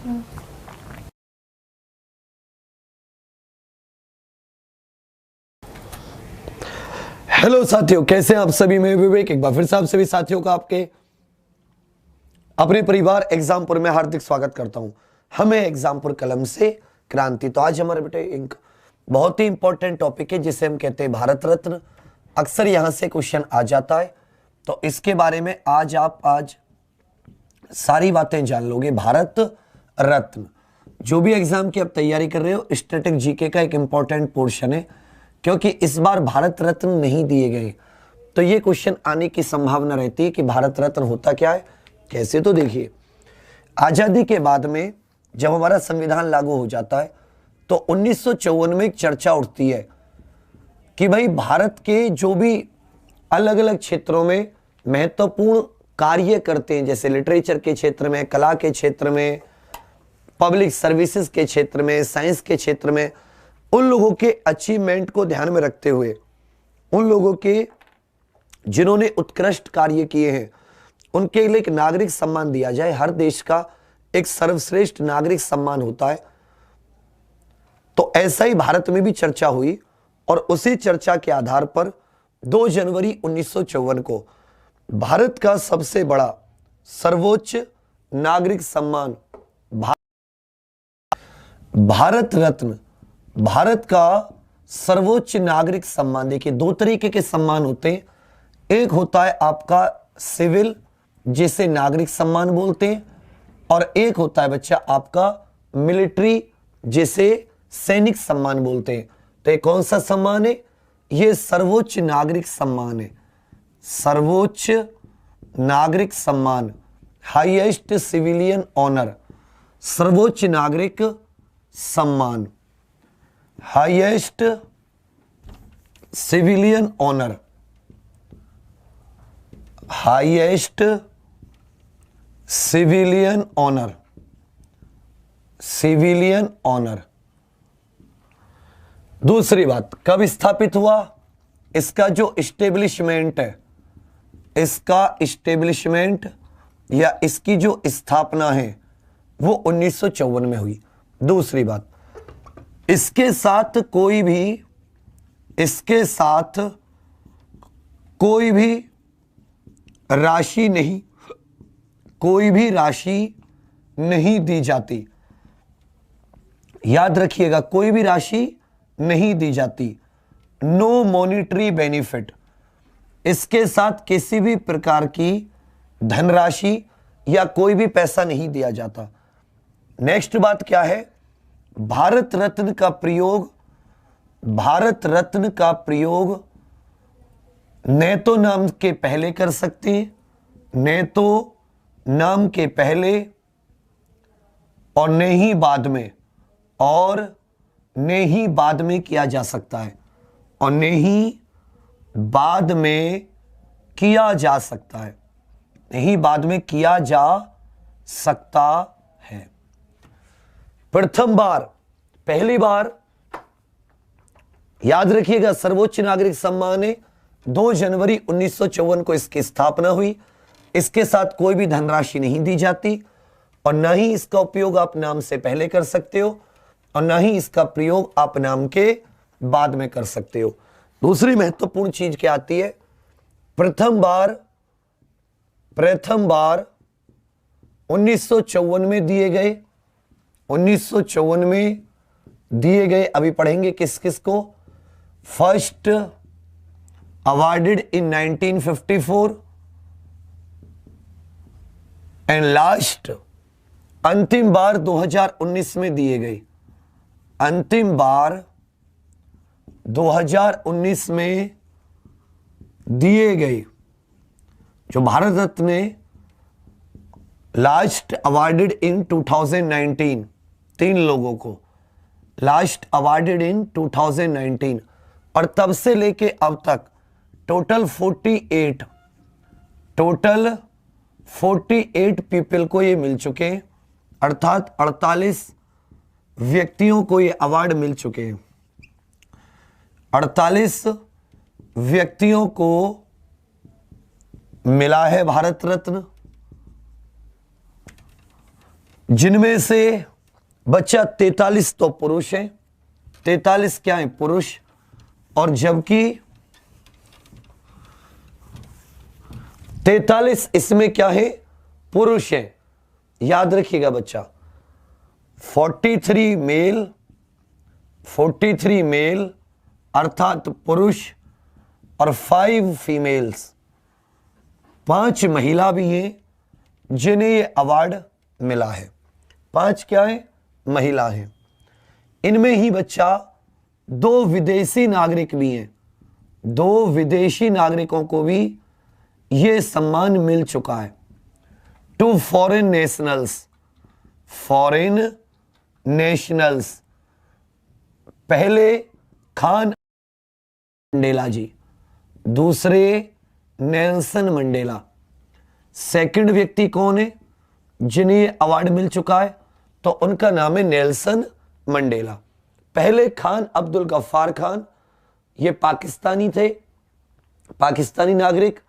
Hello साथियों, कैसे हैं आप सभी। मैं विवेक एक बार फिर से आप सभी साथियों का आपके अपने परिवार एग्जामपुर में हार्दिक स्वागत करता हूं। हमें एग्जामपुर कलम से क्रांति। तो आज हमारे बेटे एक बहुत ही इंपॉर्टेंट टॉपिक है जिसे हम कहते हैं भारत रत्न। अक्सर यहां से क्वेश्चन आ जाता है, तो इसके बारे में आज सारी बातें जान लोगे। भारत रत्न जो भी एग्जाम की आप तैयारी कर रहे हो, स्टैटिक जीके का एक इंपॉर्टेंट पोर्शन है, क्योंकि इस बार भारत रत्न नहीं दिए गए, तो ये क्वेश्चन आने की संभावना रहती है कि भारत रत्न होता क्या है, कैसे। तो देखिए, आजादी के बाद में जब हमारा संविधान लागू हो जाता है तो 1954 में एक चर्चा उठती है कि भाई भारत के जो भी अलग अलग क्षेत्रों में महत्वपूर्ण कार्य करते हैं, जैसे लिटरेचर के क्षेत्र में, कला के क्षेत्र में, पब्लिक सर्विसेज के क्षेत्र में, साइंस के क्षेत्र में, उन लोगों के अचीवमेंट को ध्यान में रखते हुए, उन लोगों के जिन्होंने उत्कृष्ट कार्य किए हैं, उनके लिए एक नागरिक सम्मान दिया जाए। हर देश का एक सर्वश्रेष्ठ नागरिक सम्मान होता है। तो ऐसा ही भारत में भी चर्चा हुई और उसी चर्चा के आधार पर 2 जनवरी 1954 को भारत का सबसे बड़ा सर्वोच्च नागरिक सम्मान भारत रत्न, भारत का सर्वोच्च नागरिक सम्मान। देखिए, 2 तरीके के सम्मान होते हैं। एक होता है आपका सिविल, जिसे नागरिक सम्मान बोलते हैं, और एक होता है बच्चा आपका मिलिट्री, जिसे सैनिक सम्मान बोलते हैं। तो ये कौन सा सम्मान है? ये सर्वोच्च नागरिक सम्मान है। सर्वोच्च नागरिक सम्मान, हाईएस्ट सिविलियन ऑनर, सर्वोच्च नागरिक सम्मान, highest civilian honour, highest civilian honour, civilian honour. दूसरी बात, कब स्थापित हुआ? इसका जो इस्टेब्लिशमेंट है, इसका इस्टेब्लिशमेंट या इसकी जो स्थापना है वो 1954 में हुई। दूसरी बात, इसके साथ कोई भी राशि नहीं, कोई भी राशि नहीं दी जाती। याद रखिएगा, कोई भी राशि नहीं दी जाती। नो मॉनिटरी बेनिफिट, इसके साथ किसी भी प्रकार की धनराशि या कोई भी पैसा नहीं दिया जाता। नेक्स्ट बात क्या है? भारत रत्न का प्रयोग, भारत रत्न का प्रयोग न तो नाम के पहले कर सकते हैं, न तो नाम के पहले, और न ही बाद में, और न ही बाद में किया जा सकता है, और न ही बाद में किया जा सकता है, नहीं बाद में किया जा सकता है। प्रथम बार, पहली बार याद रखिएगा, सर्वोच्च नागरिक सम्मान है। 2 जनवरी 1954 को इसकी स्थापना हुई। इसके साथ कोई भी धनराशि नहीं दी जाती, और न ही इसका उपयोग आप नाम से पहले कर सकते हो, और न ही इसका प्रयोग आप नाम के बाद में कर सकते हो। दूसरी महत्वपूर्ण चीज क्या आती है? प्रथम बार 1954 में दिए गए, 1954 में दिए गए। अभी पढ़ेंगे किस किस को। First awarded in 1954 and last, अंतिम बार 2019 में दिए गए। अंतिम बार 2019 में दिए गए। जो भारत रत्न ने लास्ट अवार्डेड इन 2019, 3 लोगों को लास्ट अवार्डेड इन 2019, और तब से लेके अब तक टोटल 48 पीपल को ये मिल चुके हैं, अर्थात 48 व्यक्तियों को ये अवार्ड मिल चुके हैं। 48 व्यक्तियों को मिला है भारत रत्न। जिनमें से बच्चा 43 तो पुरुष है, 43 क्या है पुरुष, और जबकि 43 इसमें क्या है पुरुष है। याद रखिएगा बच्चा, 43 मेल अर्थात पुरुष और 5 फीमेल्स, 5 महिला भी हैं जिन्हें ये अवार्ड मिला है। 5 क्या है महिला हैं। इनमें ही बच्चा 2 विदेशी नागरिक भी हैं, 2 विदेशी नागरिकों को भी ये सम्मान मिल चुका है। 2 फॉरेन नेशनल्स, पहले खान मंडेला जी, दूसरे नेल्सन मंडेला। सेकंड व्यक्ति कौन है जिन्हें ये अवार्ड मिल चुका है, तो उनका नाम है नेल्सन मंडेला। पहले खान अब्दुल गफ्फार खान, ये पाकिस्तानी थे, पाकिस्तानी नागरिक,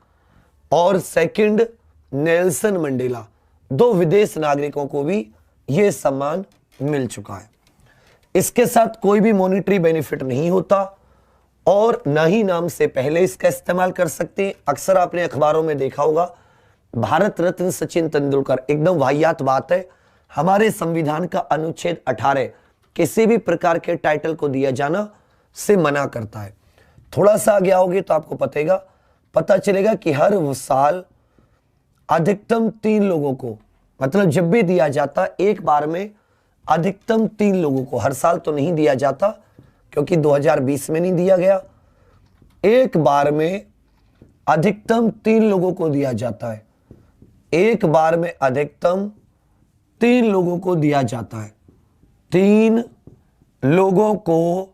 और सेकंड नेल्सन मंडेला, 2 विदेश नागरिकों को भी यह सम्मान मिल चुका है। इसके साथ कोई भी मॉनिटरी बेनिफिट नहीं होता और ना ही नाम से पहले इसका इस्तेमाल कर सकते हैं। अक्सर आपने अखबारों में देखा होगा भारत रत्न सचिन तेंदुलकर, एकदम वाहियात बात है। हमारे संविधान का अनुच्छेद 18 किसी भी प्रकार के टाइटल को दिया जाना से मना करता है। थोड़ा सा आगे आओगे तो आपको पता चलेगा कि हर साल अधिकतम 3 लोगों को, मतलब जब भी दिया जाता एक बार में अधिकतम 3 लोगों को, हर साल तो नहीं दिया जाता क्योंकि 2020 में नहीं दिया गया, एक बार में अधिकतम 3 लोगों को दिया जाता है। एक बार में अधिकतम 3 लोगों को दिया जाता है। 3 लोगों को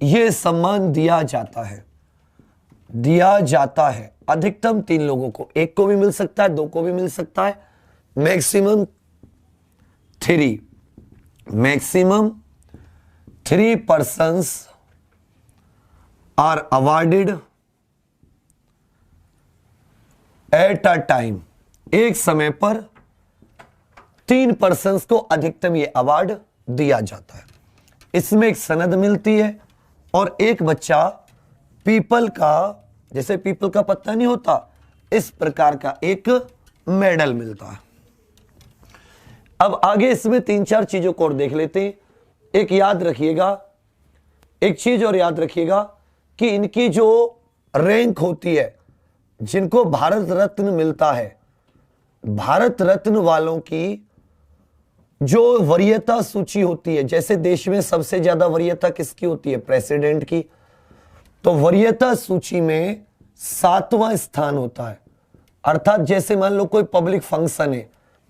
यह सम्मान दिया जाता है, अधिकतम 3 लोगों को। एक को भी मिल सकता है, 2 को भी मिल सकता है, maximum 3 persons are awarded at a time। एक समय पर 3 persons को अधिकतम ये अवार्ड दिया जाता है। इसमें एक सनद मिलती है और एक बच्चा पीपल का, जैसे पीपल का पत्ता नहीं होता, इस प्रकार का एक मेडल मिलता है। अब आगे इसमें 3-4 चीजों को और देख लेते हैं। एक चीज और याद रखिएगा कि इनकी जो रैंक होती है, जिनको भारत रत्न मिलता है, भारत रत्न वालों की जो वरीयता सूची होती है, जैसे देश में सबसे ज्यादा वरीयता किसकी होती है, प्रेसिडेंट की, तो वरीयता सूची में 7वां स्थान होता है। अर्थात जैसे मान लो कोई पब्लिक फंक्शन है,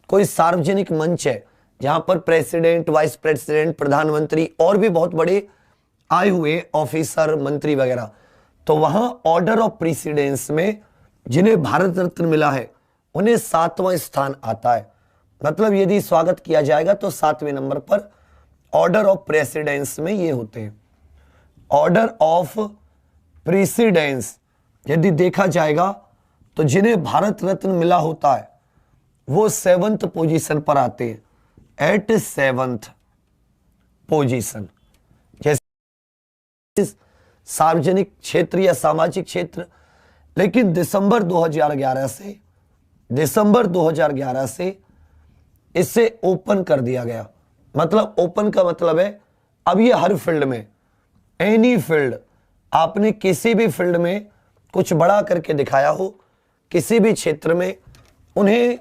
कोई सार्वजनिक मंच है जहां पर प्रेसिडेंट, वाइस प्रेसिडेंट, प्रधानमंत्री और भी बहुत बड़े आए हुए ऑफिसर, मंत्री वगैरह, तो वहां ऑर्डर ऑफ प्रेसिडेंस में जिन्हें भारत रत्न मिला है उन्हें 7वां स्थान आता है। मतलब यदि स्वागत किया जाएगा तो 7वें नंबर पर ऑर्डर ऑफ प्रेसिडेंस में ये होते हैं। ऑर्डर ऑफ प्रेसिडेंस यदि देखा जाएगा तो जिन्हें भारत रत्न मिला होता है वो 7th पोजीशन पर आते हैं, एट 7th पोजीशन। जैसे सार्वजनिक क्षेत्र या सामाजिक क्षेत्र, लेकिन दिसंबर 2011 से इसे ओपन कर दिया गया। मतलब ओपन का मतलब है अब ये हर फील्ड में, एनी फील्ड, आपने किसी भी फील्ड में कुछ बड़ा करके दिखाया हो, किसी भी क्षेत्र में, उन्हें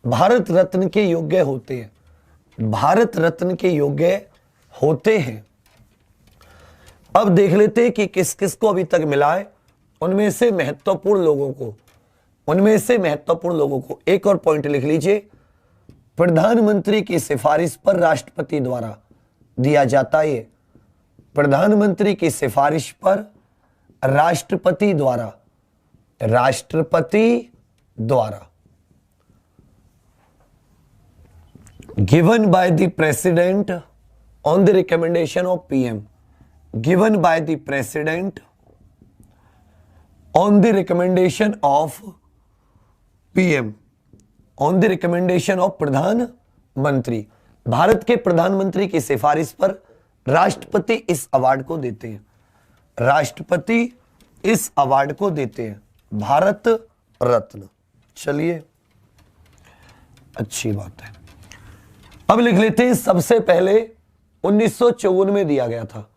भारत रत्न के योग्य होते हैं, भारत रत्न के योग्य होते हैं। अब देख लेते हैं कि किस किस को अभी तक मिला है। उनमें से महत्वपूर्ण लोगों को एक और पॉइंट लिख लीजिए, प्रधानमंत्री की सिफारिश पर राष्ट्रपति द्वारा दिया जाता है। प्रधानमंत्री की सिफारिश पर राष्ट्रपति द्वारा given by the president on the recommendation of PM, given by the president on the recommendation of PM, on the recommendation of मंत्री। भारत के प्रधानमंत्री की सिफारिश पर राष्ट्रपति इस अवार्ड को देते हैं। राष्ट्रपति इस अवार्ड को देते हैं, भारत रत्न। चलिए, अच्छी बात है। अब लिख लेते हैं, सबसे पहले 1954 में दिया गया था।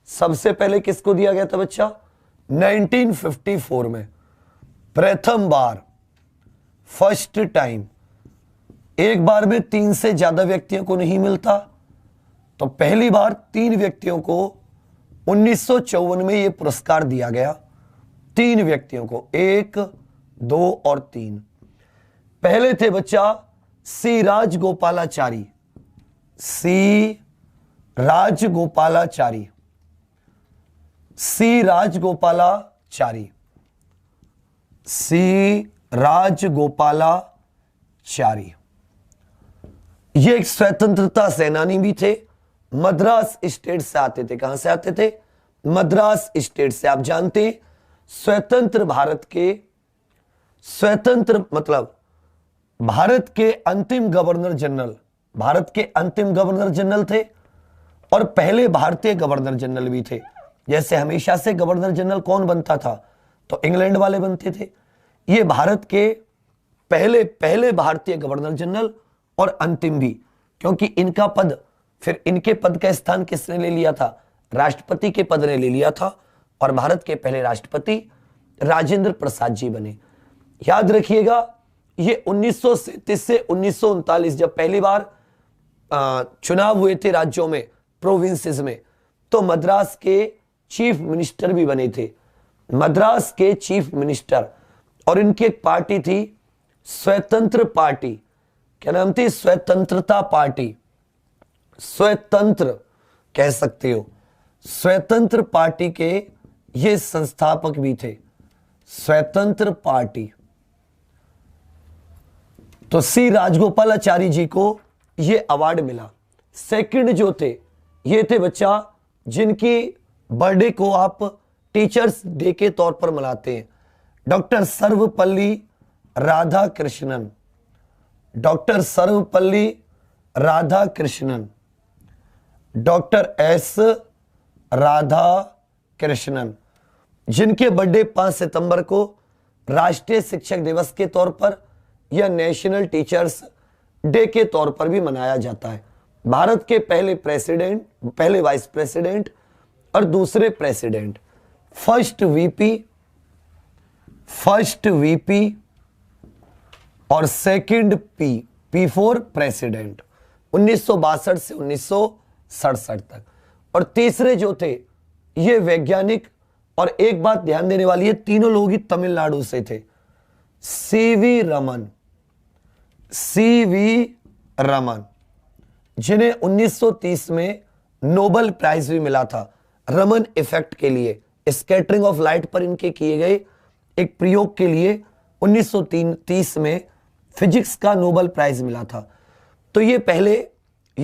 सबसे पहले किसको दिया गया था बच्चा? 1954 में, प्रथम बार, फर्स्ट टाइम। एक बार में 3 से ज्यादा व्यक्तियों को नहीं मिलता, तो पहली बार 3 व्यक्तियों को 1954 में यह पुरस्कार दिया गया। 3 व्यक्तियों को, 1, 2 और 3। पहले थे बच्चा सी राजगोपालाचारी। सी राजगोपालाचारी। सी राजगोपालाचारी। सी राजगोपालाचारी। ये एक स्वतंत्रता सेनानी भी थे, मद्रास स्टेट से आते थे। कहां से आते थे? मद्रास स्टेट से। आप जानते हैं स्वतंत्र भारत के, स्वतंत्र मतलब भारत के अंतिम गवर्नर जनरल, भारत के अंतिम गवर्नर जनरल थे और पहले भारतीय गवर्नर जनरल भी थे। जैसे हमेशा से गवर्नर जनरल कौन बनता था? तो इंग्लैंड वाले बनते थे। ये भारत के पहले भारतीय गवर्नर जनरल और अंतिम भी, क्योंकि इनका पद, फिर इनके पद का स्थान किसने ले लिया था? राष्ट्रपति के पद ने ले लिया था और भारत के पहले राष्ट्रपति राजेंद्र प्रसाद जी बने। याद रखिएगा, ये 1937 से 1939 जब पहली बार चुनाव हुए थे राज्यों में, प्रोविंसेस में, तो मद्रास के चीफ मिनिस्टर भी बने थे। मद्रास के चीफ मिनिस्टर। और इनकी एक पार्टी थी स्वतंत्र पार्टी। क्या नाम थी? स्वतंत्रता पार्टी। स्वतंत्र कह सकते हो। स्वतंत्र पार्टी के ये संस्थापक भी थे, स्वतंत्र पार्टी। तो सी राजगोपालाचारी जी को ये अवार्ड मिला। सेकंड जो थे, ये थे बच्चा जिनकी बर्थडे को आप टीचर्स डे के तौर पर मनाते हैं, doctor Sarvepalli Radhakrishnan. Doctor Sarvepalli Radhakrishnan, doctor S Radhakrishnan, जिनके बर्थडे 5 सितंबर को राष्ट्रीय शिक्षक दिवस के तौर पर या नेशनल टीचर्स डे के तौर पर भी मनाया जाता है। भारत के पहले प्रेसिडेंट, पहले वाइस प्रेसिडेंट और दूसरे प्रेसिडेंट, फर्स्ट वीपी और सेकंड पी फॉर प्रेसिडेंट, 1962 से 1967 तक। और तीसरे जो थे ये वैज्ञानिक, और एक बात ध्यान देने वाली है, तीनों लोग ही तमिलनाडु से थे। सीवी रमन, जिन्हें 1930 में नोबेल प्राइज भी मिला था रमन इफेक्ट के लिए, स्कैटरिंग ऑफ लाइट पर इनके किए गए एक प्रयोग के लिए 1930 में फिजिक्स का नोबेल प्राइज मिला था। तो ये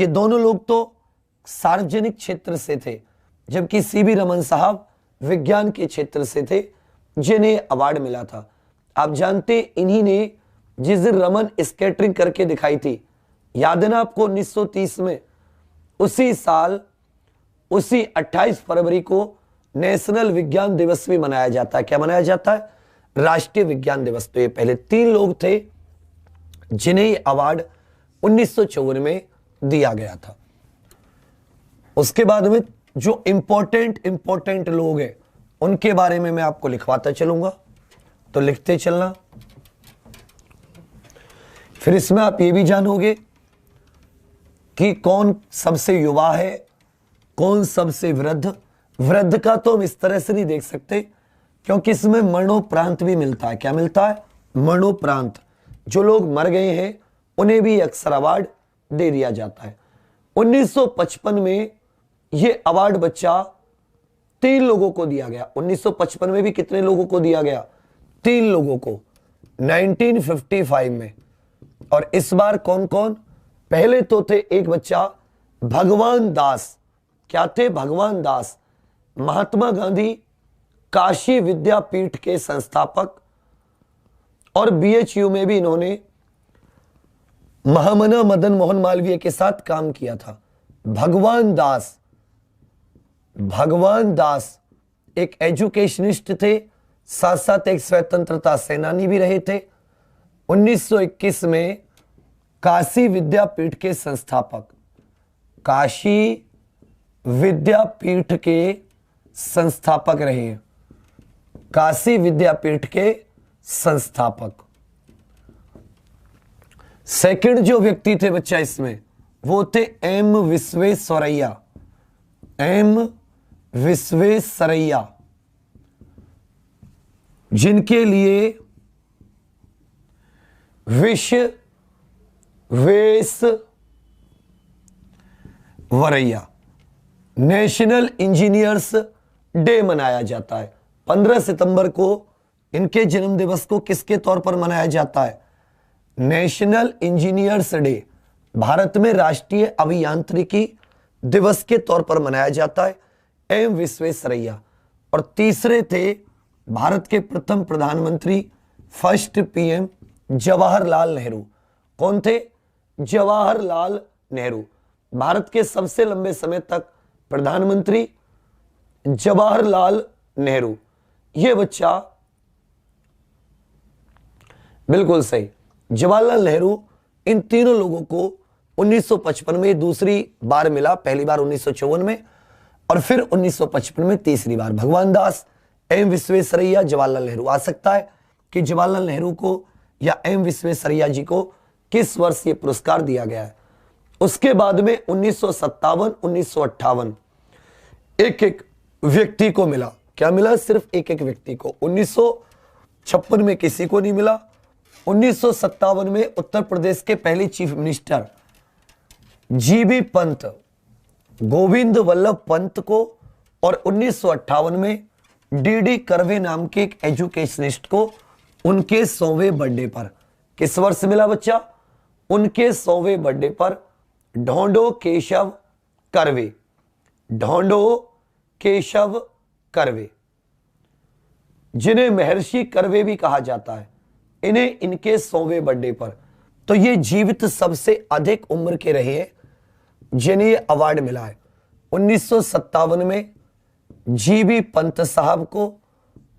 दोनों लोग तो सार्वजनिक क्षेत्र से थे, जबकि सीवी रमन साहब विज्ञान के क्षेत्र से थे, जिन्हें अवार्ड मिला था। आप जानते इन्हीं ने जिस दिन रमन स्कैटरिंग करके दिखाई थी, याद है ना आपको? 1930 में, उसी साल, उसी 28 फरवरी को नेशनल विज्ञान दिवस भी मनाया जाता है। क्या मनाया जाता है? राष्ट्रीय विज्ञान दिवस। तो ये पहले 3 लोग थे जिन्हें ये अवार्ड 1954 में दिया गया था। उसके बाद में जो इंपॉर्टेंट लोग हैं उनके बारे में मैं आपको लिखवाता चलूंगा, तो लिखते चलना। फिर इसमें आप ये भी जानोगे कि कौन सबसे युवा है, कौन सबसे वृद्ध। वृद्ध का तो हम इस तरह से नहीं देख सकते, क्योंकि इसमें मरणोपरांत भी मिलता है। क्या मिलता है? मरणोपरांत। जो लोग मर गए हैं उन्हें भी अक्सर अवार्ड दे दिया जाता है। 1955 में यह अवार्ड बच्चा 3 लोगों को दिया गया। 1955 में भी कितने लोगों को दिया गया? 3 लोगों को, 1955 में। और इस बार कौन कौन? पहले तो थे एक बच्चा भगवान दास। क्या थे? भगवान दास, महात्मा गांधी काशी विद्यापीठ के संस्थापक, और बीएचयू में भी इन्होंने महामना मदन मोहन मालवीय के साथ काम किया था। भगवान दास एक एजुकेशनिस्ट थे, साथ साथ एक स्वतंत्रता सेनानी भी रहे थे। 1921 में काशी विद्यापीठ के संस्थापक, काशी विद्यापीठ के संस्थापक रहे, काशी विद्यापीठ के संस्थापक। सेकंड जो व्यक्ति थे बच्चा इसमें, वो थे एम विश्वेश्वरैया, एम विश्वेश्वरैया, जिनके लिए विश्वेश्वरैया नेशनल इंजीनियर्स डे मनाया जाता है। 15 सितंबर को इनके जन्म दिवस को किसके तौर पर मनाया जाता है? नेशनल इंजीनियर्स डे, भारत में राष्ट्रीय अभियांत्रिकी दिवस के तौर पर मनाया जाता है। एम विश्वेश्वरैया। और तीसरे थे भारत के प्रथम प्रधानमंत्री, फर्स्ट पीएम जवाहरलाल नेहरू। कौन थे? जवाहरलाल नेहरू। भारत के सबसे लंबे समय तक प्रधानमंत्री जवाहरलाल नेहरू। ये बच्चा बिल्कुल सही, जवाहरलाल नेहरू। इन तीनों लोगों को 1955 में दूसरी बार मिला, पहली बार 1954 में और फिर 1955 में तीसरी बार। भगवान दास, एम विश्वेश्वरैया, जवाहरलाल नेहरू। आ सकता है कि जवाहरलाल नेहरू को या एम विश्वेश्वरैया जी को किस वर्ष ये पुरस्कार दिया गया है। उसके बाद में 1957, 1958 एक एक व्यक्ति को मिला। क्या मिला? सिर्फ एक एक व्यक्ति को। 1956 में किसी को नहीं मिला। 1957 में उत्तर प्रदेश के पहले chief minister GB Pant, Govind Vallabh Pant को, और 1958 में डीडी कर्वे नाम के एक एजुकेशनिस्ट को उनके 100वें बर्थडे पर, किस वर्ष मिला बच्चा? उनके 100वें बर्थडे पर ढोंडो केशव कर्वे, ढोंडो केशव कर्वे, जिन्हें महर्षि कर्वे भी कहा जाता है, इन्हें इनके 100वें बर्थडे पर। तो ये जीवित सबसे अधिक उम्र के रहे हैं जिन्हें ये अवार्ड मिला है। 1957 में जीबी पंत साहब को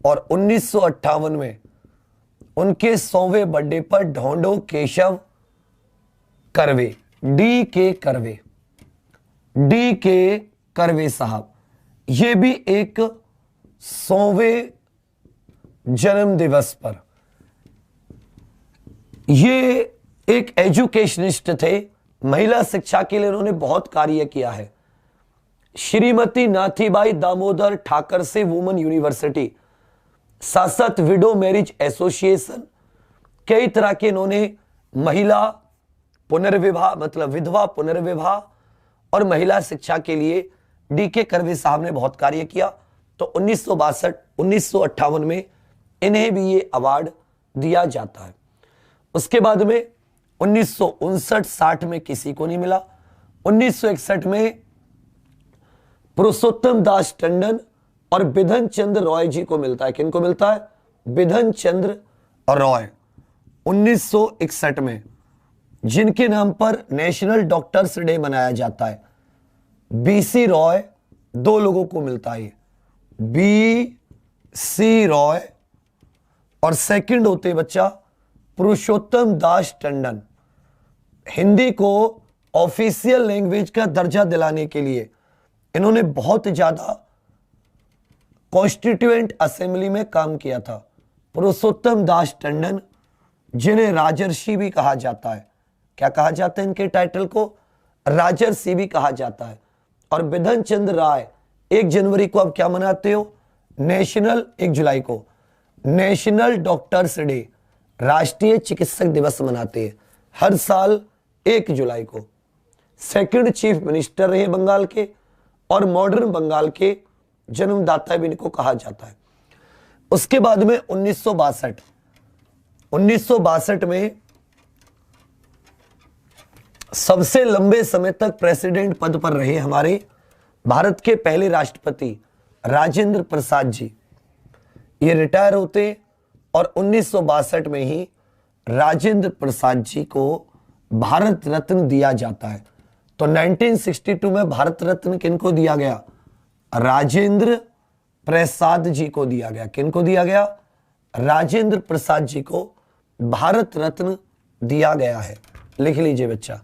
और 1958 में उनके 100वें बर्थडे पर ढोंडो केशव कर्वे, डी के कर्वे साहब, ये भी एक 100वें जन्म दिवस पर, ये एक एजुकेशनिस्ट थे, महिला शिक्षा के लिए उन्होंने बहुत कार्य किया है। श्रीमती नाथीबाई दामोदर ठाकर से वुमेन यूनिवर्सिटी, साथ साथ विडो मैरिज एसोसिएशन, कई तरह के इन्होंने महिला पुनर्विवाह मतलब विधवा पुनर्विवाह और महिला शिक्षा के लिए डीके कर्वे साहब ने बहुत कार्य किया। तो 1962, 1958 में इन्हें भी ये अवार्ड दिया जाता है। उसके बाद में 1959-60 में किसी को नहीं मिला। 1961 में पुरुषोत्तम दास टंडन और बिधन चंद्र रॉय जी को मिलता है। किनको मिलता है? बिधन चंद्र रॉय 1961 में, जिनके नाम पर नेशनल डॉक्टर्स डे मनाया जाता है। बीसी रॉय, दो लोगों को मिलता है, बीसी रॉय, और सेकंड होते बच्चा पुरुषोत्तम दास टंडन। हिंदी को ऑफिशियल लैंग्वेज का दर्जा दिलाने के लिए इन्होंने बहुत ज्यादा कॉन्स्टिट्यूएंट असेंबली में काम किया था। पुरुषोत्तम दास टंडन, जिन्हें राजर्षि भी कहा जाता है। क्या कहा जाता है इनके टाइटल को? राजर्षि भी कहा जाता है। और बिधन चंद्र राय 1 जनवरी को आप क्या मनाते हो? नेशनल, 1 जुलाई को नेशनल डॉक्टर्स डे, राष्ट्रीय चिकित्सक दिवस मनाते हैं हर साल 1 जुलाई को। सेकंड चीफ मिनिस्टर रहे बंगाल के और मॉडर्न बंगाल के जन्मदाता भी इनको कहा जाता है। उसके बाद में 1962 में सबसे लंबे समय तक प्रेसिडेंट पद पर रहे हमारे भारत के पहले राष्ट्रपति राजेंद्र प्रसाद जी। ये रिटायर होते और 1962 में ही राजेंद्र प्रसाद जी को भारत रत्न दिया जाता है। तो 1962 में भारत रत्न किनको दिया गया? राजेंद्र प्रसाद जी को दिया गया। किनको दिया गया? राजेंद्र प्रसाद जी को भारत रत्न दिया गया है। लिख लीजिए बच्चा,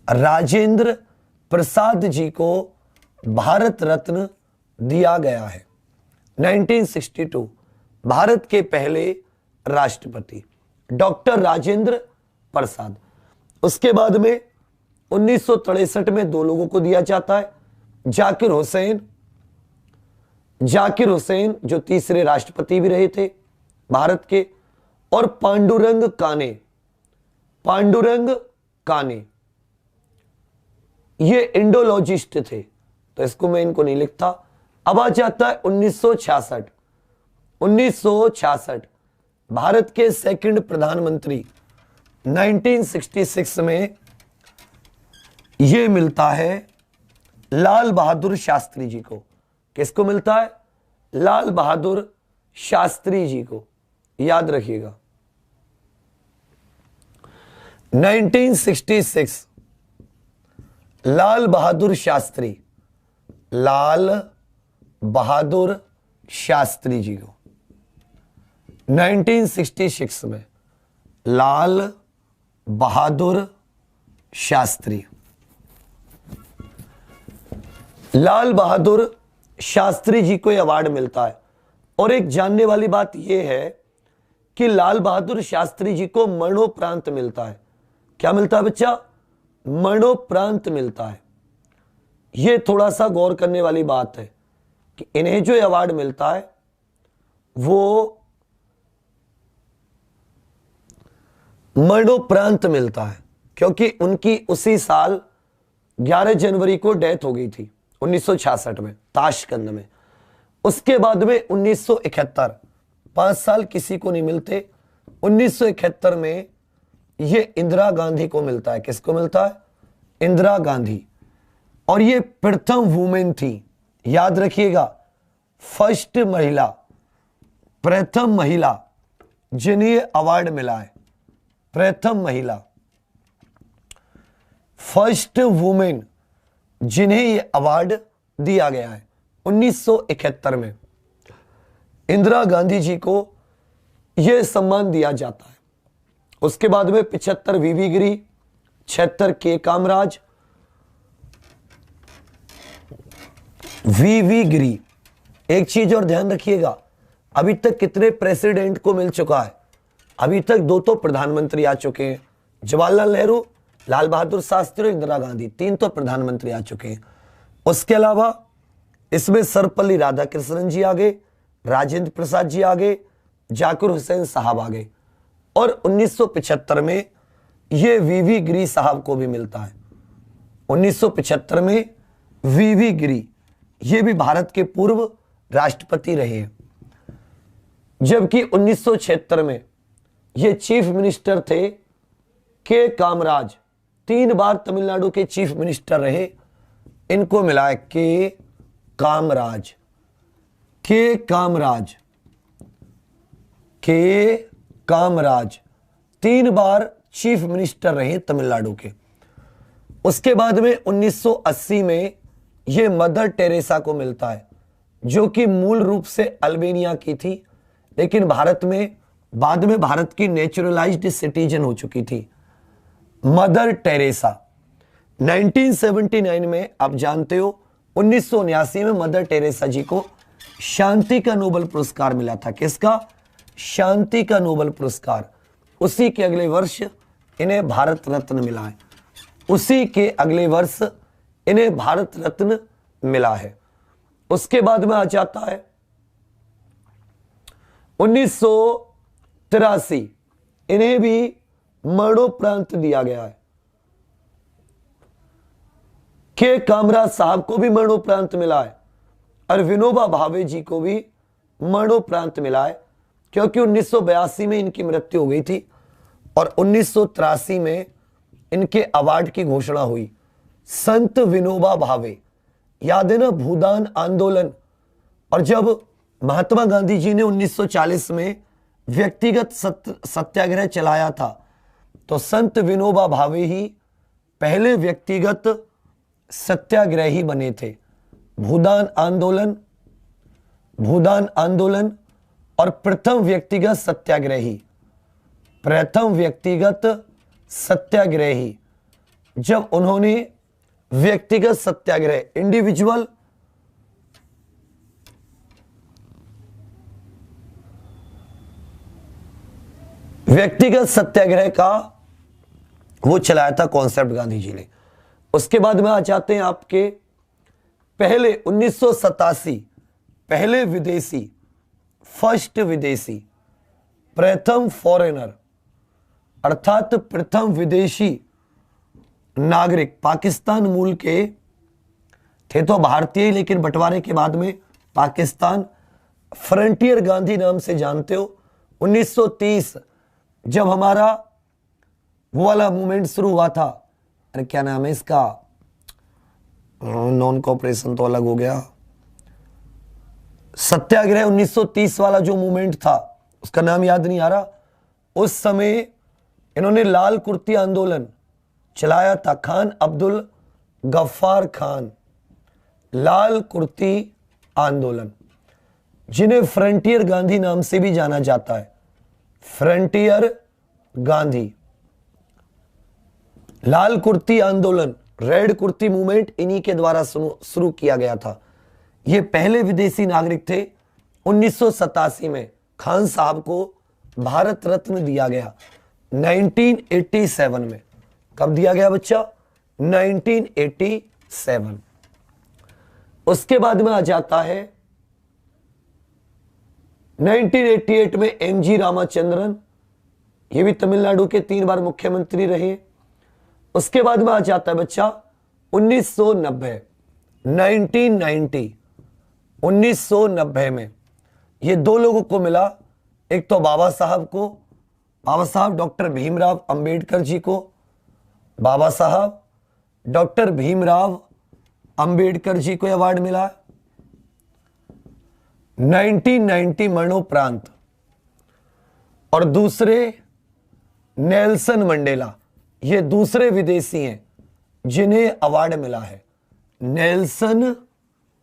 राजेंद्र प्रसाद जी को भारत रत्न दिया गया है। 1962 भारत के पहले राष्ट्रपति डॉक्टर राजेंद्र प्रसाद। उसके बाद में 1963 में दो लोगों को दिया जाता है, जाकिर हुसैन जो तीसरे राष्ट्रपति भी रहे थे भारत के, और पांडुरंग काने ये इंडोलॉजिस्ट थे, तो इसको मैं इनको नहीं लिखता। अब आ जाता है 1966 भारत के सेकंड प्रधानमंत्री। 1966 में यह मिलता है लाल बहादुर शास्त्री जी को। किसको मिलता है? लाल बहादुर शास्त्री जी को, याद रखिएगा। 1966 लाल बहादुर शास्त्री जी को। 1966 में लाल बहादुर शास्त्री जी को यह अवार्ड मिलता है। और एक जानने वाली बात यह है कि लाल बहादुर शास्त्री जी को मरणोपरांत मिलता है। क्या मिलता है बच्चा? मरणोपरांत मिलता है। यह थोड़ा सा गौर करने वाली बात है कि इन्हें जो अवार्ड मिलता है वो मरणोपरांत मिलता है, क्योंकि उनकी उसी साल 11 जनवरी को डेथ हो गई थी 1966 में ताशकंद में। उसके बाद में 1971, 5 साल किसी को नहीं मिलते, 1971 में ये इंदिरा गांधी को मिलता है। किसको मिलता है? इंदिरा गांधी। और ये प्रथम वुमेन थी, याद रखिएगा, प्रथम महिला जिन्हें अवार्ड मिला है। प्रथम महिला, फर्स्ट वुमेन जिन्हें यह अवार्ड दिया गया है 1971 में। इंदिरा गांधी जी को यह सम्मान दिया जाता है। उसके बाद में 75 वीवी गिरी, 76 के कामराज, वीवी गिरी। एक चीज और ध्यान रखिएगा, अभी तक कितने प्रेसिडेंट को मिल चुका है? अभी तक 2 तो प्रधानमंत्री आ चुके हैं, जवाहरलाल नेहरू, लाल बहादुर शास्त्री और इंदिरा गांधी, 3 तो प्रधानमंत्री आ चुके हैं। उसके अलावा इसमें सर्वपल्ली राधाकृष्णन जी आ गए, राजेंद्र प्रसाद जी आ गए, जाकिर हुसैन साहब आ गए। और 1975 में ये वीवी गिरी साहब को भी मिलता है। 1975 में वीवी गिरी ये भी भारत के पूर्व राष्ट्रपति रहे हैं। जबकि 1976 में ये चीफ मिनिस्टर थे के कामराज, 3 बार तमिलनाडु के चीफ मिनिस्टर रहे। इनको मिला है के कामराज 3 बार चीफ मिनिस्टर रहे तमिलनाडु के। उसके बाद में 1980 में यह मदर टेरेसा को मिलता है, जो कि मूल रूप से अल्बानिया की थी, लेकिन बाद में भारत की नेचुरलाइज्ड सिटीजन हो चुकी थी। मदर टेरेसा 1979 में, आप जानते हो 1979 में मदर टेरेसा जी को शांति का नोबेल पुरस्कार मिला था। किसका? शांति का नोबेल पुरस्कार। उसी के अगले वर्ष इन्हें भारत रत्न मिला है। उसी के अगले वर्ष इन्हें भारत रत्न मिला है। उसके बाद में आ जाता है 1983, इन्हें भी मरणोपरांत दिया गया है। के कामराज साहब को भी मरणोपरांत मिला है और विनोबा भावे जी को भी मरणोपरांत मिला है, क्योंकि 1982 में इनकी मृत्यु हो गई थी और 1983 में इनके अवार्ड की घोषणा हुई। संत विनोबा भावे, याद है ना, भूदान आंदोलन। और जब महात्मा गांधी जी ने 1940 में व्यक्तिगत सत्याग्रह चलाया था, तो संत विनोबा भावे ही पहले व्यक्तिगत सत्याग्रही बने थे। भूदान आंदोलन और प्रथम व्यक्तिगत सत्याग्रही जब उन्होंने व्यक्तिगत सत्याग्रह इंडिविजुअल व्यक्तिगत सत्याग्रह का वो चलाया था कॉन्सेप्ट गांधी जी ने। उसके बाद में आ जाते हैं आपके पहले 1987 पहले विदेशी फर्स्ट विदेशी प्रथम फॉरेनर अर्थात प्रथम विदेशी नागरिक पाकिस्तान मूल के थे तो भारतीय, लेकिन बंटवारे के बाद में पाकिस्तान, फ्रंटियर गांधी नाम से जानते हो। 1930 जब हमारा वो वाला मूवमेंट शुरू हुआ था, अरे क्या नाम है इसका, नॉन कॉपरेशन तो अलग हो गया, सत्याग्रह 1930 वाला जो मूवमेंट था उसका नाम याद नहीं आ रहा। उस समय इन्होंने लाल कुर्ती आंदोलन चलाया था, खान अब्दुल गफ्फार खान, लाल कुर्ती आंदोलन, जिन्हें फ्रंटियर गांधी नाम से भी जाना जाता है। फ्रंटियर गांधी, लाल कुर्ती आंदोलन, रेड कुर्ती मूवमेंट इन्हीं के द्वारा शुरू किया गया था। ये पहले विदेशी नागरिक थे। 1987 में खान साहब को भारत रत्न दिया गया। 1987 में कब दिया गया बच्चा? 1987। उसके बाद में आ जाता है 1988 में एमजी रामाचंद्रन, ये भी तमिलनाडु के 3 बार मुख्यमंत्री रहे। उसके बाद में आ जाता है बच्चा 1990 1990 में ये 2 लोगों को मिला। एक तो बाबा साहब डॉक्टर भीमराव अंबेडकर जी को, बाबा साहब डॉक्टर भीमराव अंबेडकर जी को अवार्ड मिला 1990 मरणोपरांत। और दूसरे नेल्सन मंडेला, ये दूसरे विदेशी हैं जिन्हें अवार्ड मिला है। नेल्सन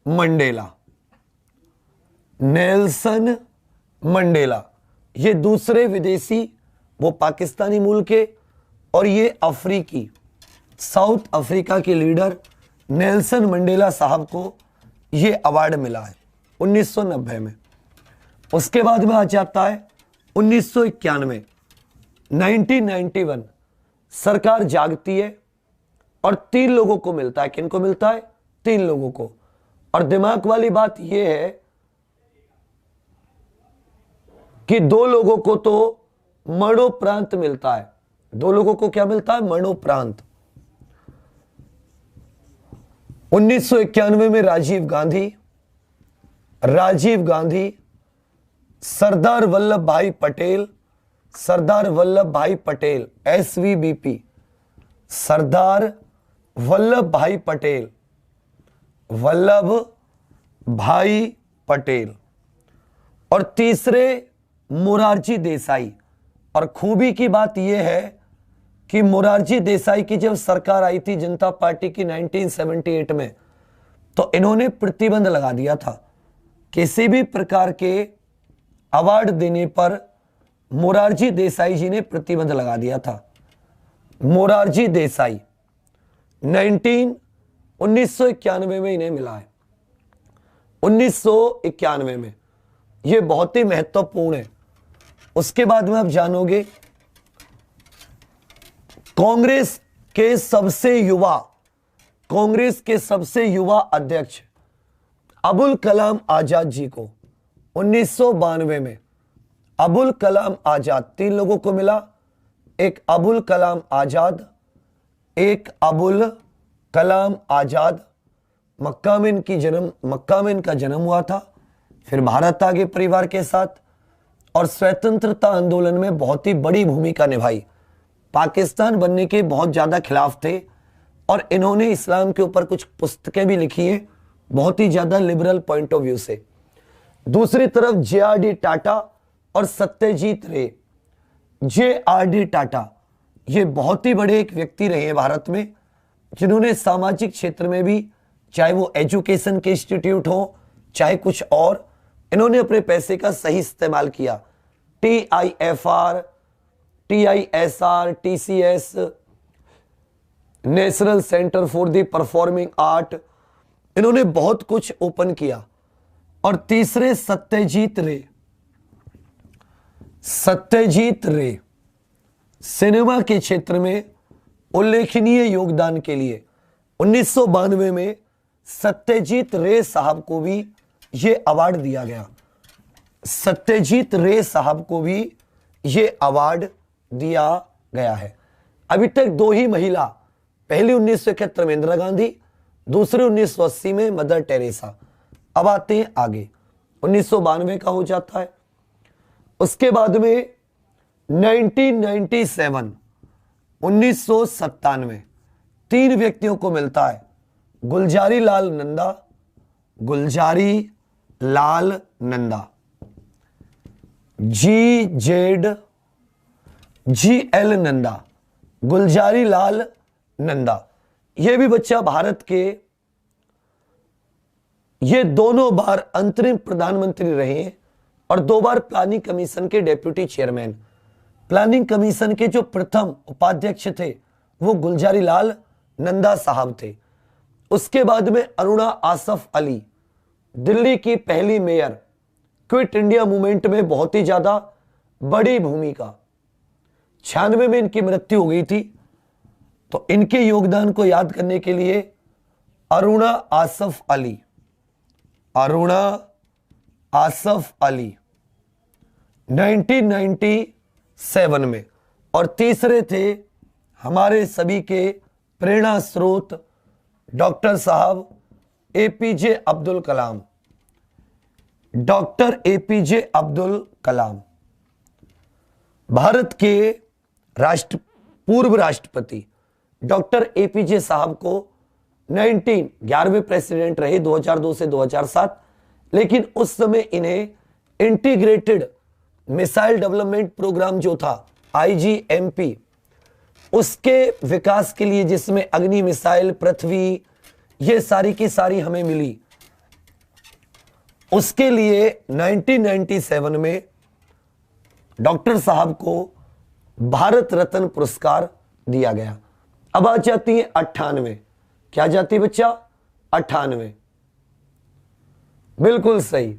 मंडेला ये दूसरे विदेशी, वो पाकिस्तानी मूल के, और ये अफ्रीकी, साउथ अफ्रीका के लीडर नेल्सन मंडेला साहब को ये अवार्ड मिला है 1990 में। उसके बाद में आ जाता है 1991 1991 सरकार जागती है और 3 लोगों को मिलता है। किनको मिलता है? 3 लोगों को। और दिमाग वाली बात यह है कि 2 लोगों को तो मरणोपरांत मिलता है। 2 लोगों को क्या मिलता है? मरणोपरांत। 1991 में राजीव गांधी, सरदार वल्लभ भाई पटेल SVBP, सरदार वल्लभ भाई पटेल, और तीसरे मोरारजी देसाई। और खूबी की बात यह है कि मोरारजी देसाई की जब सरकार आई थी जनता पार्टी की 1978 में, तो इन्होंने प्रतिबंध लगा दिया था। किसी भी प्रकार के अवार्ड देने पर मोरारजी देसाई जी ने प्रतिबंध लगा दिया था। मोरारजी देसाई 1991 में इन्हें मिला है। 1991 में, यह बहुत ही महत्वपूर्ण है। उसके बाद में आप जानोगे कांग्रेस के सबसे युवा अध्यक्ष अबुल कलाम आजाद जी को 1992 में, अबुल कलाम आजाद 3 लोगों को मिला। एक अबुल कलाम आजाद, मक्का में इनका जन्म हुआ था, फिर भारत आगे परिवार के साथ, और स्वतंत्रता आंदोलन में बहुत ही बड़ी भूमिका निभाई। पाकिस्तान बनने के बहुत ज्यादा खिलाफ थे और इन्होंने इस्लाम के ऊपर कुछ पुस्तकें भी लिखी हैं, बहुत ही ज्यादा लिबरल पॉइंट ऑफ व्यू से। दूसरी तरफ JRD टाटा और सत्यजीत रे। JRD टाटा ये बहुत ही बड़े एक व्यक्ति रहे हैं भारत में, जिन्होंने सामाजिक क्षेत्र में भी, चाहे वो एजुकेशन के इंस्टीट्यूट हो चाहे कुछ और, इन्होंने अपने पैसे का सही इस्तेमाल किया। TIFR, TISR, TCS, national centre for the performing art, इन्होंने बहुत कुछ ओपन किया। और तीसरे सत्यजीत रे, सत्यजीत रे सिनेमा के क्षेत्र में उल्लेखनीय योगदान के लिए 1992 में सत्यजीत रे साहब को भी यह अवार्ड दिया गया। सत्यजीत रे साहब को भी यह अवार्ड दिया गया है। अभी तक दो ही महिला, पहली 1971 में इंदिरा गांधी, दूसरी 1980 में मदर टेरेसा। अब आते हैं आगे, 1992 का हो जाता है। उसके बाद में 1997, 1997 तीन व्यक्तियों को मिलता है। गुलजारी लाल नंदा, गुलजारी लाल नंदा, GL नंदा, गुलजारी लाल नंदा। यह भी बच्चा भारत के, ये दोनों बार अंतरिम प्रधानमंत्री रहे हैं और 2 बार प्लानिंग कमीशन के डेप्यूटी चेयरमैन। प्लानिंग कमीशन के जो प्रथम उपाध्यक्ष थे वो गुलजारी लाल नंदा साहब थे। उसके बाद में अरुणा आसफ अली, दिल्ली की पहली मेयर, क्विट इंडिया मूवमेंट में बहुत ही ज्यादा बड़ी भूमिका। 96 में इनकी मृत्यु हो गई थी, तो इनके योगदान को याद करने के लिए अरुणा आसफ अली, अरुणा आसफ अली 1997 में। और तीसरे थे हमारे सभी के प्रेरणा स्रोत डॉक्टर साहब APJ Abdul Kalam, doctor APJ Abdul Kalam, Bharat के पूर्व राष्ट्रपति डॉक्टर APJ साहब को 11वें प्रेसिडेंट रहे 2002 से 2007, लेकिन उस समय इन्हें इंटीग्रेटेड मिसाइल डेवलपमेंट प्रोग्राम जो था IGMP, उसके विकास के लिए, जिसमें अग्नि मिसाइल, पृथ्वी, ये सारी की सारी हमें मिली, उसके लिए 1997 में डॉक्टर साहब को भारत रत्न पुरस्कार दिया गया। अब आ जाती है 98, क्या जाती है बच्चा? 98, बिल्कुल सही।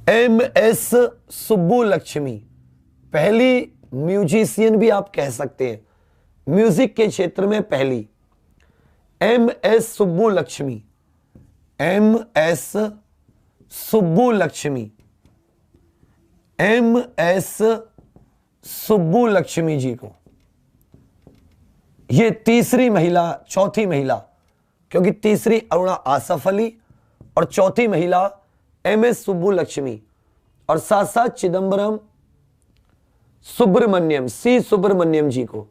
MS सुब्बुलक्ष्मी, पहली म्यूजिशियन भी आप कह सकते हैं, म्यूजिक के क्षेत्र में पहली। MS Subbulakshmi, MS Subbulakshmi, MS Subbulakshmi जी को, ये तीसरी महिला, चौथी महिला, क्योंकि तीसरी अरुणा आसफ अली और चौथी महिला MS सुब्बुलक्ष्मी, और साथ साथ चिदम्बरम सुब्रमण्यम, C सुब्रमण्यम जी को।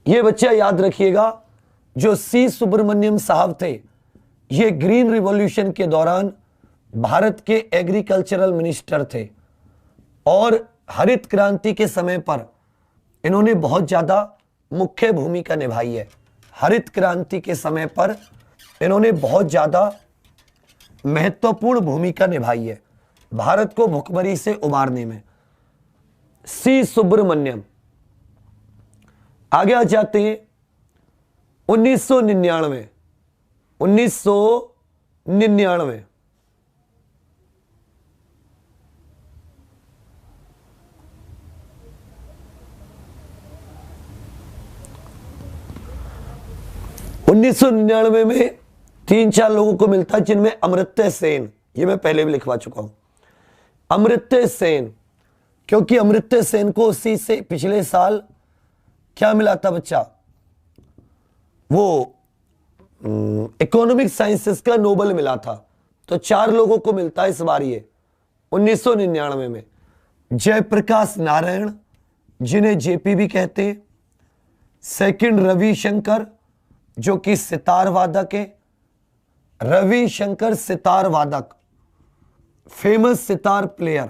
यह बच्चा याद रखिएगा, जो C सुब्रमण्यम साहब थे, ये ग्रीन रिवॉल्यूशन के दौरान भारत के एग्रीकल्चरल मिनिस्टर थे और हरित क्रांति के समय पर इन्होंने बहुत ज्यादा मुख्य भूमिका निभाई है। हरित क्रांति के समय पर इन्होंने बहुत ज्यादा महत्वपूर्ण भूमिका निभाई है भारत को भुखमरी से उबारने में। C सुब्रमण्यम। आगे आ जाते हैं 1999, 1999 1999 में 3-4 लोगों को मिलता है, जिनमें अमर्त्य सेन, ये मैं पहले भी लिखवा चुका हूं, अमर्त्य सेन, क्योंकि अमर्त्य सेन को उसी से पिछले साल क्या मिला था बच्चा? वो इकोनॉमिक साइंसेस का नोबेल मिला था। तो 4 लोगों को मिलता है इस बार ये 1999 में। जयप्रकाश नारायण, जिन्हें JP भी कहते हैं। सेकंड रविशंकर, जो कि सितार वादक है। रविशंकर सितार वादक, फेमस सितार प्लेयर,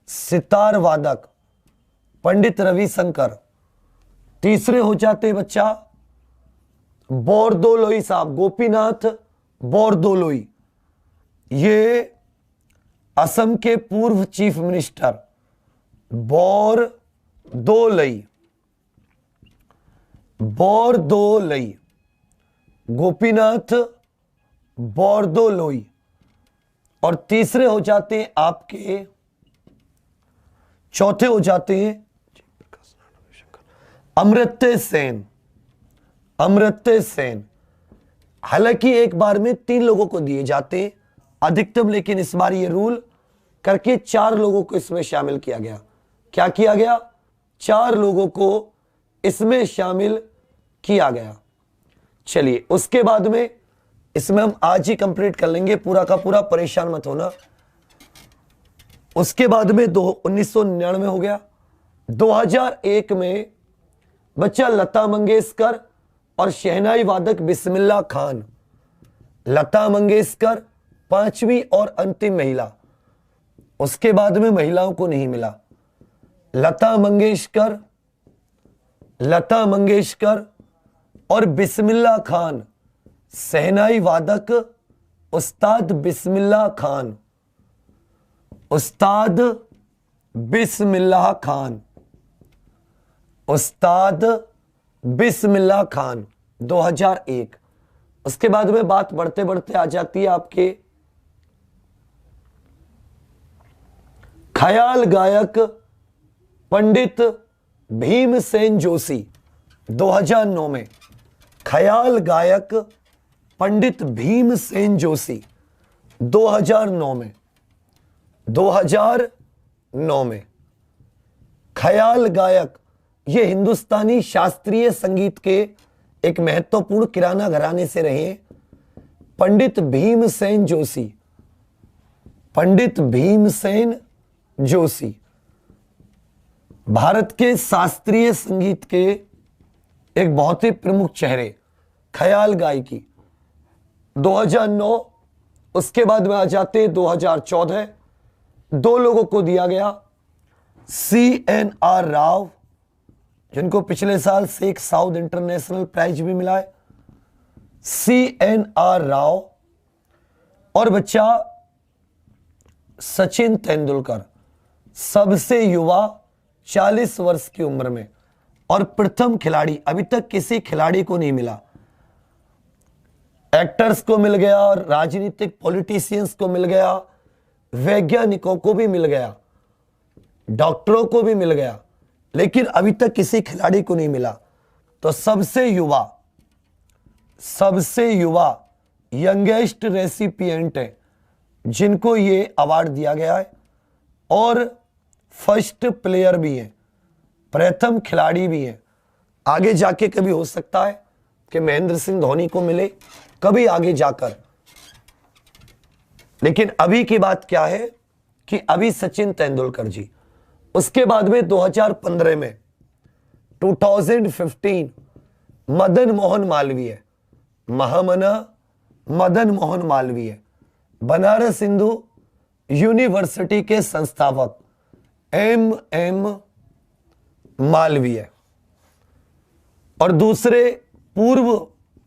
सितार वादक, पंडित रविशंकर। तीसरे हो जाते बच्चा बोरदोलोई साहब, गोपीनाथ बोरदोलोई, ये असम के पूर्व चीफ मिनिस्टर। बोरदोलोई, बोरदोलोई, गोपीनाथ बोरदोलोई। और तीसरे हो जाते हैं आपके, चौथे हो जाते हैं अमर्त्य सेन। अमर्त्य सेन, हालांकि एक बार में 3 लोगों को दिए जाते हैं अधिकतम, लेकिन इस बार ये रूल करके 4 लोगों को इसमें शामिल किया गया। क्या किया गया? 4 लोगों को इसमें शामिल किया गया। चलिए उसके बाद में इसमें हम आज ही कंप्लीट कर लेंगे पूरा का पूरा, परेशान मत होना। उसके बाद में 1999 हो गया। 2001 में बच्चा लता मंगेशकर और शहनाई वादक बिस्मिल्लाह खान। लता मंगेशकर 5वीं और अंतिम महिला। उसके बाद में महिलाओं को नहीं मिला। लता मंगेशकर और बिस्मिल्लाह खान, शहनाई वादक उस्ताद बिस्मिल्लाह खान। उस्ताद बिस्मिल्लाह खान, उस्ताद बिस्मिल्लाह खान 2001। उसके बाद में बात बढ़ते बढ़ते आ जाती है आपके ख्याल गायक पंडित भीमसेन जोशी 2009 में। ख्याल गायक पंडित भीमसेन जोशी 2009 में। 2009 में ख्याल गायक, ये हिंदुस्तानी शास्त्रीय संगीत के एक महत्वपूर्ण किराना घराने से रहे पंडित भीमसेन जोशी। पंडित भीमसेन जोशी भारत के शास्त्रीय संगीत के एक बहुत ही प्रमुख चेहरे, ख्याल गायकी 2009। उसके बाद में आ जाते 2014, 2 लोगों को दिया गया। CNR राव, जिनको पिछले साल शेख साउद इंटरनेशनल प्राइज भी मिला है। CNR राव और बच्चा सचिन तेंदुलकर, सबसे युवा 40 वर्ष की उम्र में और प्रथम खिलाड़ी। अभी तक किसी खिलाड़ी को नहीं मिला। एक्टर्स को मिल गया और राजनीतिक पॉलिटिशियंस को मिल गया, वैज्ञानिकों को भी मिल गया, डॉक्टरों को भी मिल गया, लेकिन अभी तक किसी खिलाड़ी को नहीं मिला। तो सबसे युवा यंगेस्ट रेसिपिएंट है जिनको ये अवार्ड दिया गया है, और फर्स्ट प्लेयर भी है, प्रथम खिलाड़ी भी है। आगे जाके कभी हो सकता है कि महेंद्र सिंह धोनी को मिले, कभी आगे जाकर, लेकिन अभी की बात क्या है कि अभी सचिन तेंदुलकर जी। उसके बाद में 2015 में 2015 मदन मोहन मालवीय, महामना मदन मोहन मालवीय, बनारस हिंदू यूनिवर्सिटी के संस्थापक MM मालवीय, और दूसरे पूर्व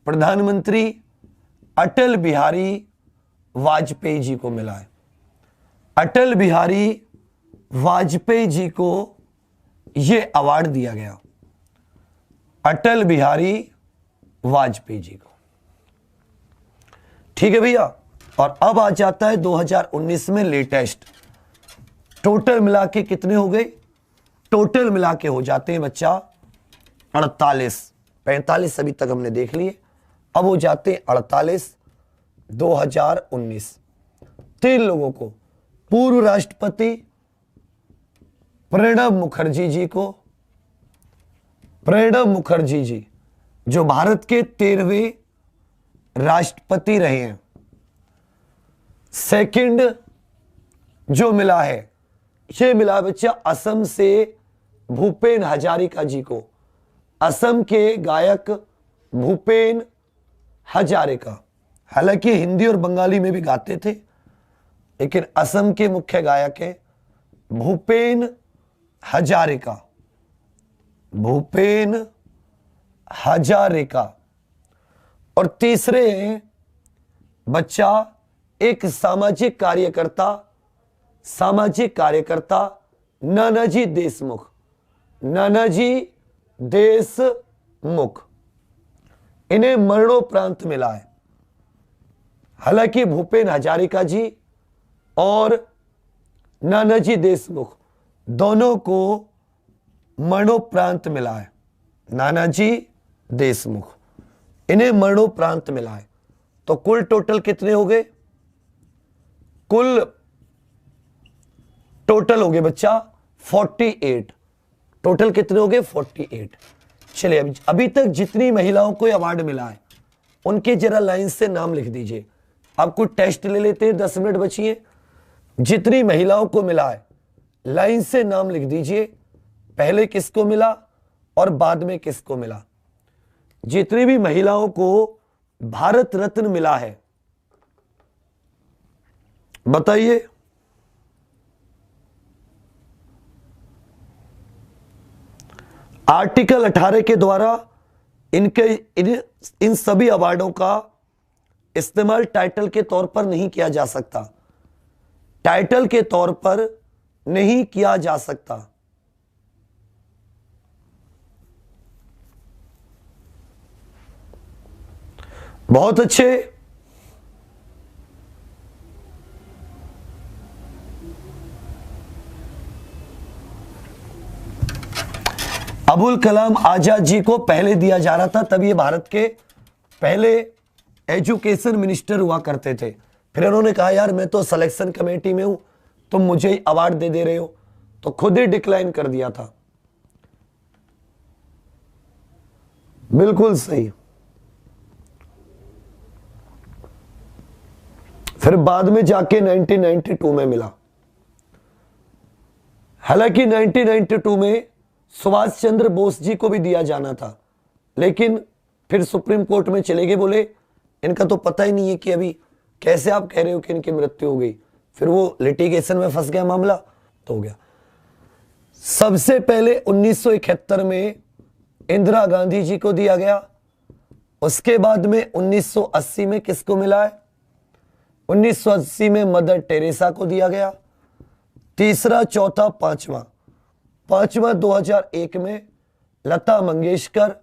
प्रधानमंत्री अटल बिहारी वाजपेयी जी को मिला है। अटल बिहारी वाजपेयी जी को यह अवार्ड दिया गया, अटल बिहारी वाजपेयी जी को। ठीक है भैया। और अब आ जाता है 2019 में लेटेस्ट। टोटल मिला के कितने हो गए? टोटल मिला के हो जाते हैं बच्चा 48। 45 अभी तक हमने देख लिए, अब हो जाते हैं 48। 2019 3 लोगों को, पूर्व राष्ट्रपति प्रणब मुखर्जी जी को, प्रणब मुखर्जी जी जो भारत के 13वें राष्ट्रपति रहे हैं। सेकंड जो मिला है, ये मिला बच्चा असम से भूपेन हजारिका जी को, असम के गायक भूपेन हजारिका। हालांकि हिंदी और बंगाली में भी गाते थे, लेकिन असम के मुख्य गायक है भूपेन हजारिका। भूपेन हजारिका। और तीसरे हैं बच्चा एक सामाजिक कार्यकर्ता नानाजी देशमुख। नानाजी देशमुख इन्हें मरणोपरांत मिला है। हालांकि भूपेन हजारिका जी और नानाजी देशमुख दोनों को मरणोपरांत मिला है। नानाजी देशमुख इन्हें मरणोपरांत मिला है। तो कुल टोटल कितने हो गए? कुल टोटल हो गए बच्चा 48। टोटल कितने हो गए? 48। चलिए अभी तक जितनी महिलाओं को अवार्ड मिला है उनके जरा लाइन से नाम लिख दीजिए। आपको टेस्ट ले लेते हैं, 10 मिनट बचिए। जितनी महिलाओं को मिला है लाइन से नाम लिख दीजिए, पहले किसको मिला और बाद में किसको मिला। जितनी भी महिलाओं को भारत रत्न मिला है बताइए। आर्टिकल 18 के द्वारा इन सभी अवार्डों का इस्तेमाल टाइटल के तौर पर नहीं किया जा सकता। टाइटल के तौर पर नहीं किया जा सकता। बहुत अच्छे। अबुल कलाम आजाद जी को पहले दिया जा रहा था, तब ये भारत के पहले एजुकेशन मिनिस्टर हुआ करते थे। फिर उन्होंने कहा यार मैं तो सिलेक्शन कमेटी में हूं, तुम मुझे अवार्ड दे रहे हो, तो खुद ही डिक्लाइन कर दिया था। बिल्कुल सही। फिर बाद में जाके 1992 में मिला। हालांकि 1992 में सुभाष चंद्र बोस जी को भी दिया जाना था, लेकिन फिर सुप्रीम कोर्ट में चले गए, बोले इनका तो पता ही नहीं है कि अभी कैसे आप कह रहे हो कि इनकी मृत्यु हो गई। फिर वो लिटिगेशन में फंस गया मामला, तो हो गया। सबसे पहले 1971 में इंदिरा गांधी जी को दिया गया। उसके बाद में 1980 में किसको मिला है? 1980 में मदर टेरेसा को दिया गया। तीसरा, चौथा, पांचवा 2001 में लता मंगेशकर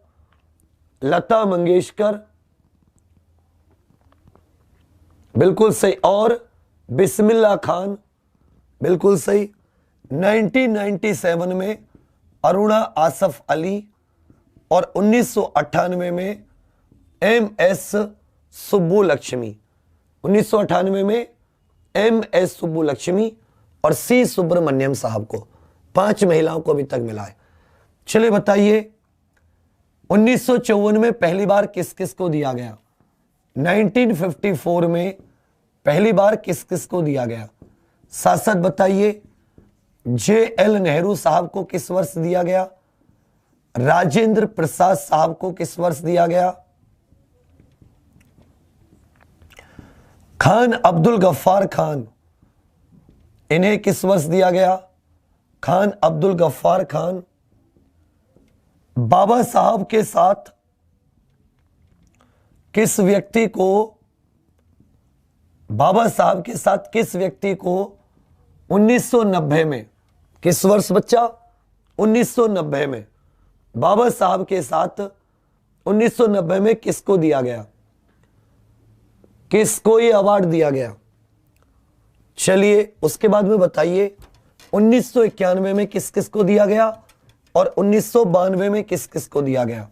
बिल्कुल सही, और बिस्मिल्लाह खान बिल्कुल सही। 1997 में अरुणा आसफ अली और 1998 में MS सुब्बुलक्ष्मी। 1998 में MS सुब्बुलक्ष्मी और C सुब्रमण्यम साहब को, 5 महिलाओं को अभी तक मिला है। चलिए बताइए 1954 में पहली बार किस किस को दिया गया? 1954 में पहली बार किस किस को दिया गया? साथ साथ बताइए JL नेहरू साहब को किस वर्ष दिया गया? राजेंद्र प्रसाद साहब को किस वर्ष दिया गया? खान अब्दुल गफ्फार खान, इन्हें किस वर्ष दिया गया? खान अब्दुल गफ्फार खान। बाबा साहब के साथ किस व्यक्ति को 1990 में, किस वर्ष बच्चा? 1990 में बाबा साहब के साथ 1990 में किसको दिया गया? किसको ये अवार्ड दिया गया? चलिए उसके बाद में बताइए 1991 में किस किस को दिया गया और 1992 में किस किस को दिया गया?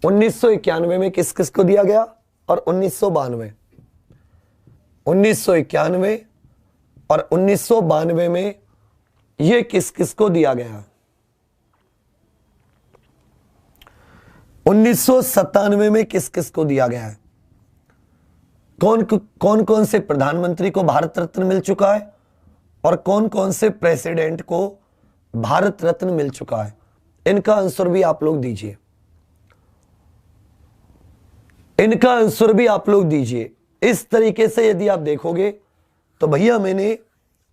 1991 में किस किस को दिया गया और 1992 और 1992 में ये किस किस को दिया गया? 1997 में किस किस को दिया गया है? कौन कौन से प्रधानमंत्री को भारत रत्न मिल चुका है और कौन कौन से प्रेसिडेंट को भारत रत्न मिल चुका है? इनका आंसर भी आप लोग दीजिए। इस तरीके से यदि आप देखोगे तो भैया मैंने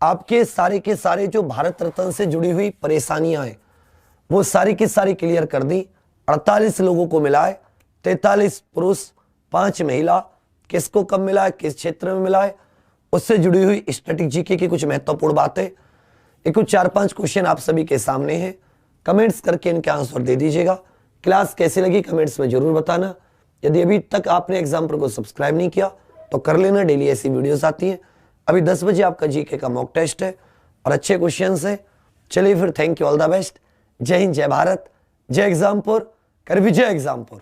आपके सारे के सारे जो भारत रत्न से जुड़ी हुई परेशानियां हैं वो सारी की सारी क्लियर कर दी। 48 लोगों को मिला है, 43 पुरुष 5 महिला। किसको कब मिला है, किस क्षेत्र में मिला है, उससे जुड़ी हुई स्टैटिक जीके की कुछ महत्वपूर्ण बातें, ये कुछ 4-5 क्वेश्चन आप सभी के सामने हैं। कमेंट्स करके इनके आंसर दे दीजिएगा। क्लास कैसी लगी कमेंट्स में जरूर बताना। यदि अभी तक आपने एग्जाम्पल को सब्सक्राइब नहीं किया तो कर लेना, डेली ऐसी वीडियोस आती हैं। अभी 10 बजे आपका जीके का मॉक टेस्ट है और अच्छे क्वेश्चंस हैं। चलिए फिर, thank you, all the best. जय हिंद, जय भारत, जय एग्जामपुर, कर विजय एग्जामपुर।